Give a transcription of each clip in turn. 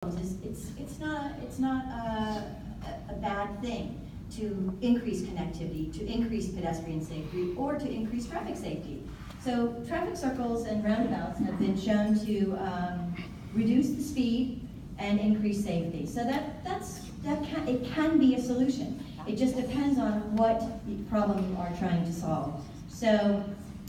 It's not a bad thing to increase connectivity, to increase pedestrian safety, or to increase traffic safety. So traffic circles and roundabouts have been shown to reduce the speed and increase safety. So it can be a solution. It just depends on what problem you are trying to solve. So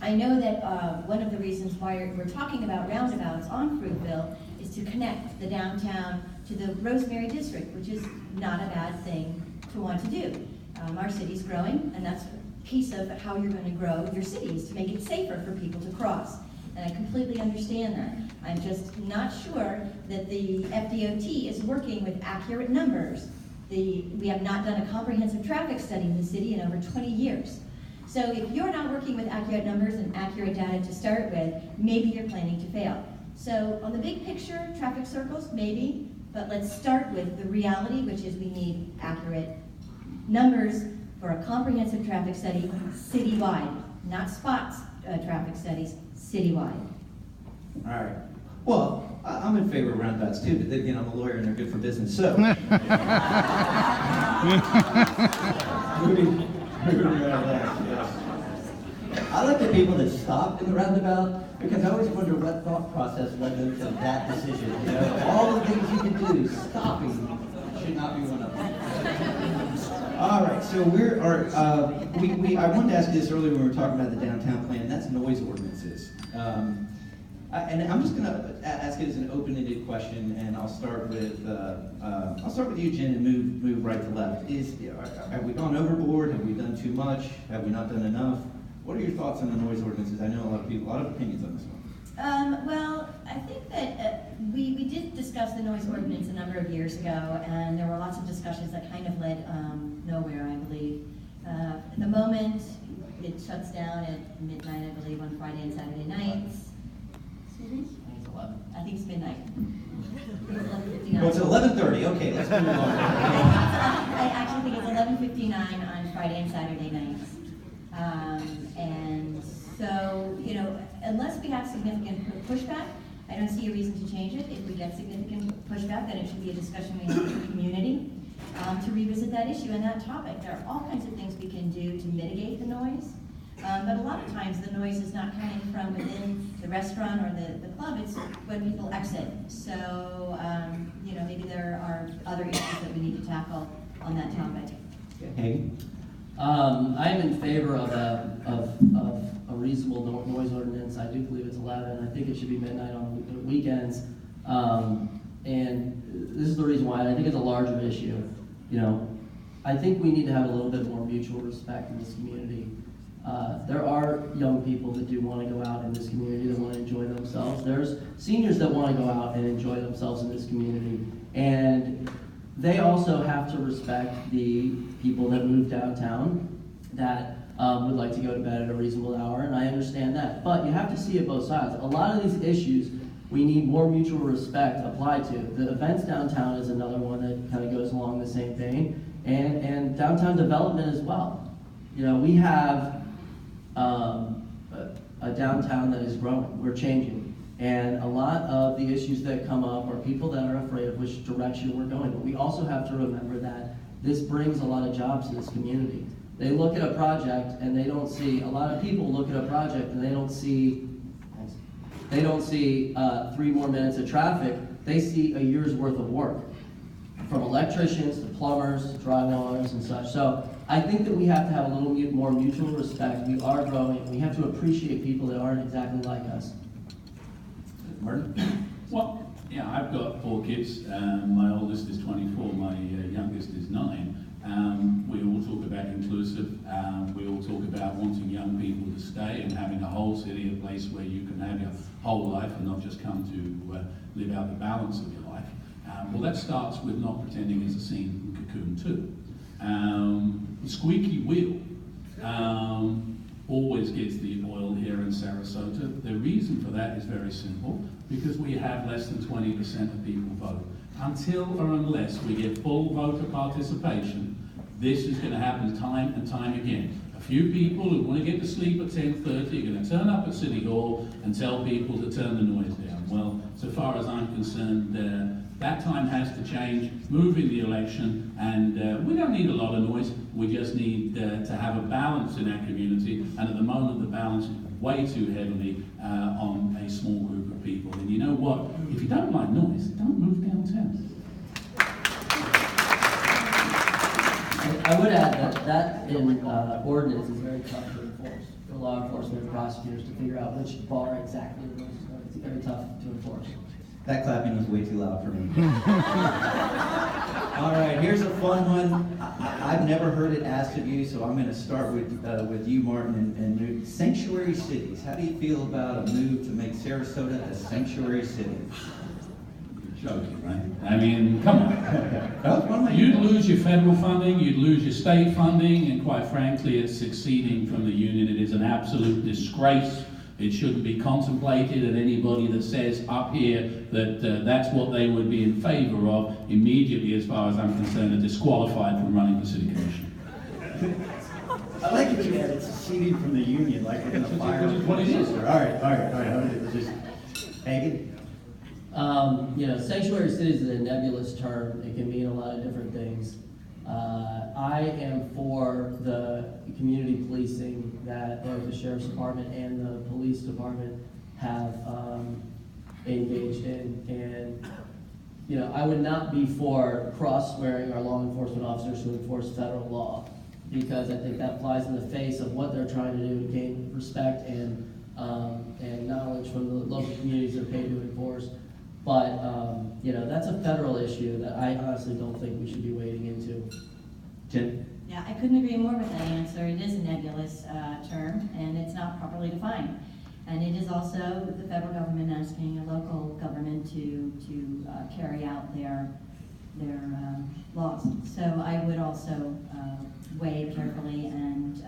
I know that one of the reasons why we're talking about roundabouts on Fruitville is to connect the downtown to the Rosemary district, which is not a bad thing to want to do. Our city's growing, and that's a piece of how you're going to grow your cities, to make it safer for people to cross. And I completely understand that. I'm just not sure that the FDOT is working with accurate numbers. We have not done a comprehensive traffic study in the city in over 20 years. So if you're not working with accurate numbers and accurate data to start with, maybe you're planning to fail. So on the big picture, traffic circles, maybe, but let's start with the reality, which is we need accurate numbers for a comprehensive traffic study citywide, not spots traffic studies, citywide. All right. Well, I'm in favor of roundabouts too, but then again, I'm a lawyer and they're good for business, so. moving right along, yes. I like the people that stopped in the roundabout, because I always wonder what thought process led them to that decision. You know, all the things you can do, stopping should not be one of them. All right, so I wanted to ask you this earlier when we were talking about the downtown plan. That's noise ordinances. And I'm just going to ask it as an open-ended question, and I'll start with you, Jen, and move right to left. Have we gone overboard? Have we done too much? Have we not done enough? What are your thoughts on the noise ordinances? I know a lot of opinions on this one. Well, I think that we did discuss the noise ordinance a number of years ago, and there were lots of discussions that kind of led nowhere, I believe. At the moment, it shuts down at midnight, I believe, on Friday and Saturday nights. Excuse me? I think it's 11. I think it's midnight. Well, it's 11:30. Okay, let's move on. I actually think it's 11:59 on Friday and Saturday nights. And so, you know, unless we have significant pushback, I don't see a reason to change it. If we get significant pushback, then it should be a discussion we have with the community to revisit that issue and that topic. There are all kinds of things we can do to mitigate the noise. But a lot of times the noise is not coming from within the restaurant or the club, it's when people exit. So, you know, maybe there are other issues that we need to tackle on that topic. Hey. I am in favor of a reasonable noise ordinance. I do believe it's 11. I think it should be midnight on weekends. And this is the reason why. I think it's a larger issue. You know, I think we need to have a little bit more mutual respect in this community. There are young people that do want to go out in this community, that want to enjoy themselves. There's seniors that want to go out and enjoy themselves in this community. And they also have to respect the people that move downtown that would like to go to bed at a reasonable hour, and I understand that. But you have to see it both sides. A lot of these issues, we need more mutual respect applied to. The events downtown is another one that kind of goes along the same vein, and downtown development as well. You know, we have a downtown that is growing. We're changing. And a lot of the issues that come up are people that are afraid of which direction we're going. But we also have to remember that this brings a lot of jobs to this community. They look at a project and they don't see, a lot of people look at a project and they don't see 3 more minutes of traffic. They see a year's worth of work, from electricians to plumbers to drywallers and such. So I think that we have to have a little more mutual respect. We are growing. We have to appreciate people that aren't exactly like us. Martin? Well, yeah, I've got 4 kids. My oldest is 24, my youngest is 9. We all talk about inclusive. We all talk about wanting young people to stay and having a whole city, a place where you can have your whole life and not just come to live out the balance of your life. Well, that starts with not pretending it's a scene in Cocoon too. The squeaky wheel always gets the oil here in Sarasota. The reason for that is very simple, because we have less than 20% of people vote. Until or unless we get full voter participation, this is going to happen time and time again. A few people who want to get to sleep at 10:30 are going to turn up at City Hall and tell people to turn the noise down. Well, so far as I'm concerned, that time has to change, moving the election, and we don't need a lot of noise, we just need to have a balance in our community, and at the moment the balance is way too heavily on a small group of people. And you know what? If you don't like noise, don't move downtown. I would add that in ordinance is very tough to enforce for law enforcement and prosecutors to figure out which bar exactly the noise is going. It's very tough to enforce. That clapping was way too loud for me. All right, here's a fun one. I've never heard it asked of you, so I'm going to start with you, Martin, and sanctuary cities. How do you feel about a move to make Sarasota a sanctuary city? Joking, right? I mean, come on. You'd lose your federal funding, you'd lose your state funding, and quite frankly, it's succeeding from the union. It is an absolute disgrace. It shouldn't be contemplated, and anybody that says up here that that's what they would be in favor of, immediately, as far as I'm concerned, are disqualified from running for city commission. I like it you added seceding from the union, like we're going to fire. Which is what it is. All right. Just Hagen? Sanctuary cities is a nebulous term. It can mean a lot of different things. I am for the community policing that both the sheriff's department and the police department have engaged in. And, I would not be for cross-swearing our law enforcement officers who enforce federal law, because I think that flies in the face of what they're trying to do to gain respect and knowledge from the local communities they're paid to enforce. But, that's a federal issue that I honestly don't think we should be wading into. Jen? Yeah, I couldn't agree more with that answer. It is a nebulous term, and it's not properly defined. And it is also the federal government asking a local government to carry out their laws. So I would also weigh carefully and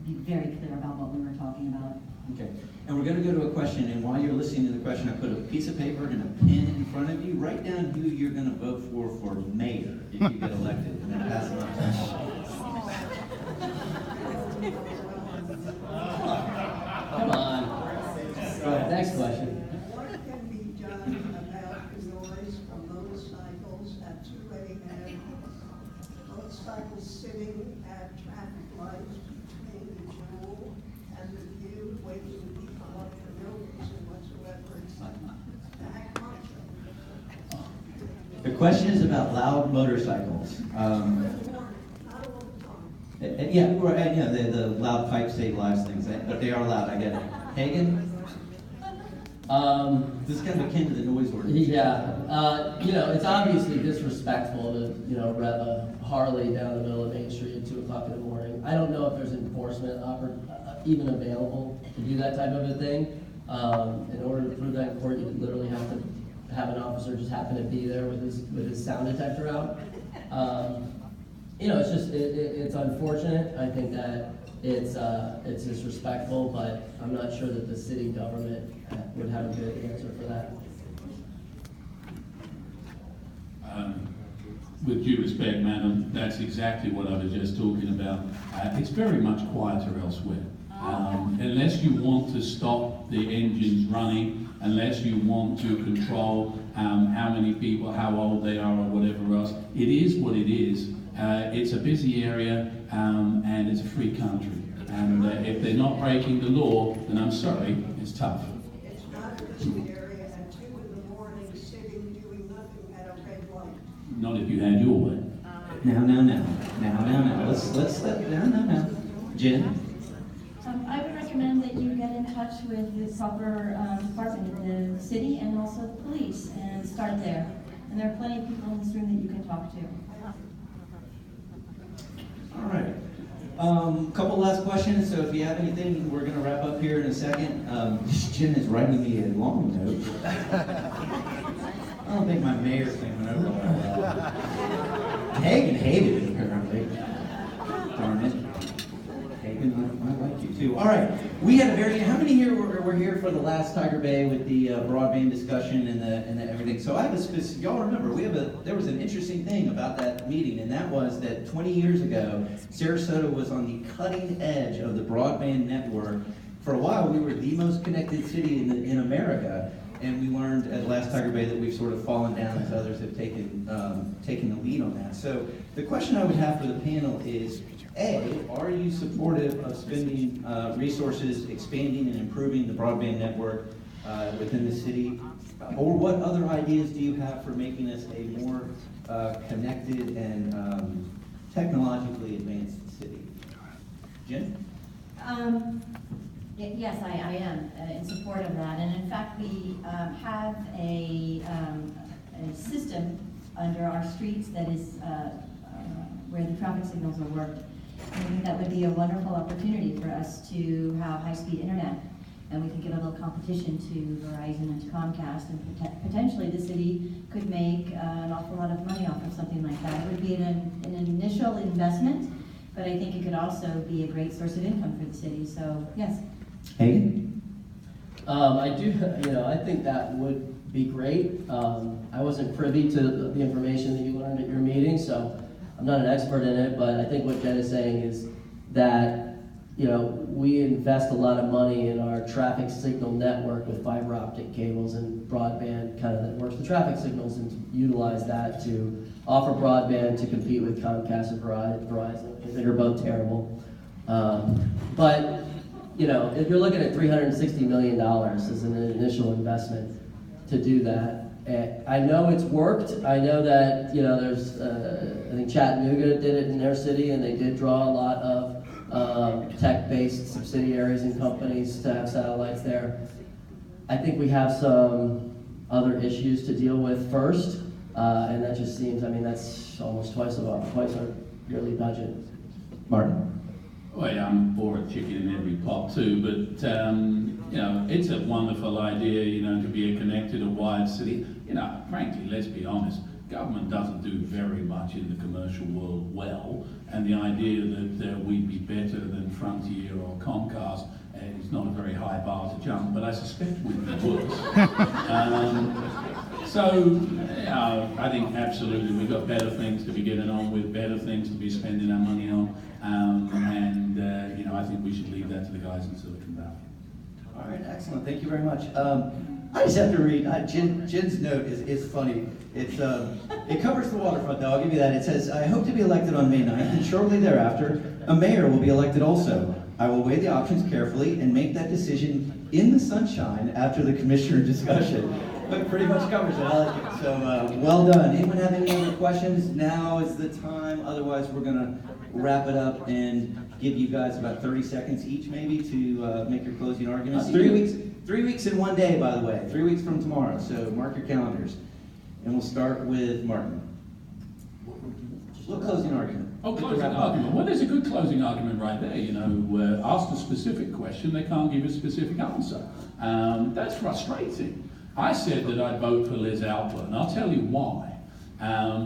be very clear about what we were talking about. Okay, and we're going to go to a question, and while you're listening to the question, I put a piece of paper and a pen in front of you. Write down who you're going to vote for mayor if you get elected, and then pass it on. Come on. Go ahead. Next question. What can be done about the noise from motorcycles at 2 a.m., motorcycles sitting at traffic lights between the Jewel and the View, waking people up for no reason whatsoever? It's that much of it. The question is about loud motorcycles. Not all the time. The loud pipe save lives things, but they are loud, I get it. Hagen? This is kind of akin to the noise ordinance. Yeah, it's obviously disrespectful to, rev a Harley down the middle of Main Street at 2 o'clock in the morning. I don't know if there's enforcement even available to do that type of a thing. In order to prove that in court, you literally have to have an officer just happen to be there with his sound detector out. It's just, it's unfortunate. I think that it's disrespectful, but I'm not sure that the city government would have a good answer for that. With due respect, madam, that's exactly what I was just talking about. It's very much quieter elsewhere. Unless you want to stop the engines running, unless you want to control how many people, how old they are, or whatever else, it is what it is. It's a busy area, and it's a free country. And if they're not breaking the law, then I'm sorry, it's tough. It's not a busy area at 2 in the morning, sitting, doing nothing at a red light. Not if you had your way. Now. Let's now. Jen? I would recommend that you get in touch with the proper department in the city and also the police and start there. And there are plenty of people in this room that you can talk to. All right. Couple last questions, so if you have anything, we're going to wrap up here in a second. Jen is writing me a long note. I don't think my mayor's thing went over well. Hagen hated it, apparently. Darn it. Hagen, I like you too. All right. We had how many here were here for the last Tiger Bay with the broadband discussion and the everything? So I have y'all remember, there was an interesting thing about that meeting, and that was that 20 years ago, Sarasota was on the cutting edge of the broadband network. For a while, we were the most connected city in America. and we learned at last Tiger Bay that we've sort of fallen down as others have taken the lead on that. So the question I would have for the panel is, A, are you supportive of spending resources, expanding and improving the broadband network within the city? Or what other ideas do you have for making us a more connected and technologically advanced city? Jen? Yes, I am in support of that, and in fact, we have a system under our streets that is where the traffic signals are worked. And I think that would be a wonderful opportunity for us to have high-speed internet, and we could give a little competition to Verizon and to Comcast, and potentially the city could make an awful lot of money off of something like that. It would be an initial investment, but I think it could also be a great source of income for the city, so yes. Hagen? I do, I think that would be great. I wasn't privy to the information that you learned at your meeting, so I'm not an expert in it, but I think what Jen is saying is that, we invest a lot of money in our traffic signal network with fiber optic cables and broadband kind of that works the traffic signals, and to utilize that to offer broadband to compete with Comcast and Verizon, because they're both terrible. But if you're looking at $360 million as an initial investment to do that, I know it's worked. I know that, there's, I think Chattanooga did it in their city, and they did draw a lot of tech-based subsidiaries and companies to have satellites there. I think we have some other issues to deal with first, and that just seems, that's almost twice our yearly budget. Martin? Well, yeah, I'm for a chicken in every pot too, but it's a wonderful idea, to be a connected, a wired city. Frankly, let's be honest, government doesn't do very much in the commercial world well, and the idea that we'd be better than Frontier or Comcast is not a very high bar to jump, but I suspect we'd be worse. I think absolutely we've got better things to be getting on with, better things to be spending our money on, I think we should leave that to the guys in Silicon Valley. All right, excellent. Thank you very much. I just have to read, Jen's note is funny. It covers the waterfront, though, I'll give you that. It says, I hope to be elected on May 9th, and shortly thereafter, a mayor will be elected also. I will weigh the options carefully and make that decision in the sunshine after the commissioner discussion. But pretty much covers it. I like it. So, well done. Anyone have any other questions? Now is the time. Otherwise, we're going to wrap it up and give you guys about 30 seconds each, maybe, to make your closing arguments. 3 weeks in 1 day, by the way. 3 weeks from tomorrow. So mark your calendars. And we'll start with Martin. What closing argument? Oh, closing argument. Well, there's a good closing argument right there. Asked a specific question, they can't give a specific answer. That's frustrating. I said that I'd vote for Liz Alpert, and I'll tell you why.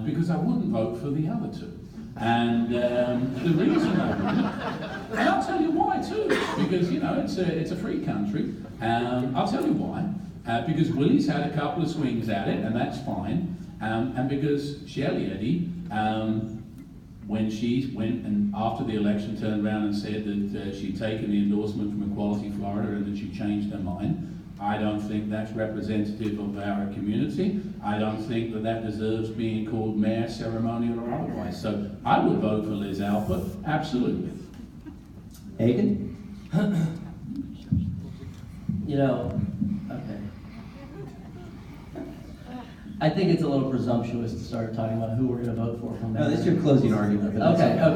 Because I wouldn't vote for the other two. And the reason I wouldn't, and I'll tell you why too, because it's a free country. I'll tell you why. Because Willie's had a couple of swings at it, and that's fine. And because Shelley Eddy, when she went and after the election turned around and said that she'd taken the endorsement from Equality Florida and that she changed her mind, I don't think that's representative of our community. I don't think that deserves being called mayor, ceremonial or otherwise. So I would vote for Liz Alpert, absolutely. Hagen? Okay. I think it's a little presumptuous to start talking about who we're going to vote for from now. No, this is your closing argument. Okay, all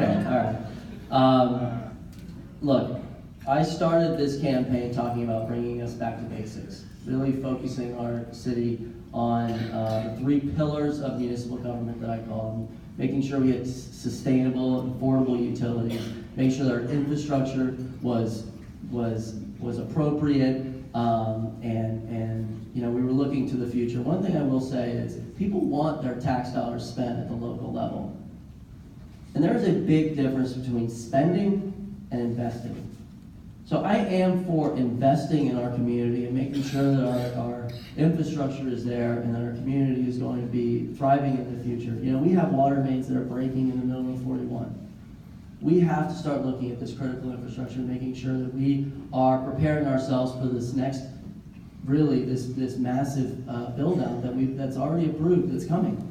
right. Look, I started this campaign talking about bringing us back to basics, really focusing our city on the 3 pillars of municipal government that I call them, making sure we had sustainable, affordable utilities, making sure that our infrastructure was appropriate, and we were looking to the future. One thing I will say is people want their tax dollars spent at the local level. And there is a big difference between spending and investing. So I am for investing in our community and making sure that our infrastructure is there and that our community is going to be thriving in the future. We have water mains that are breaking in the middle of 41. We have to start looking at this critical infrastructure and making sure that we are preparing ourselves for this next really this massive build out that's already approved, that's coming.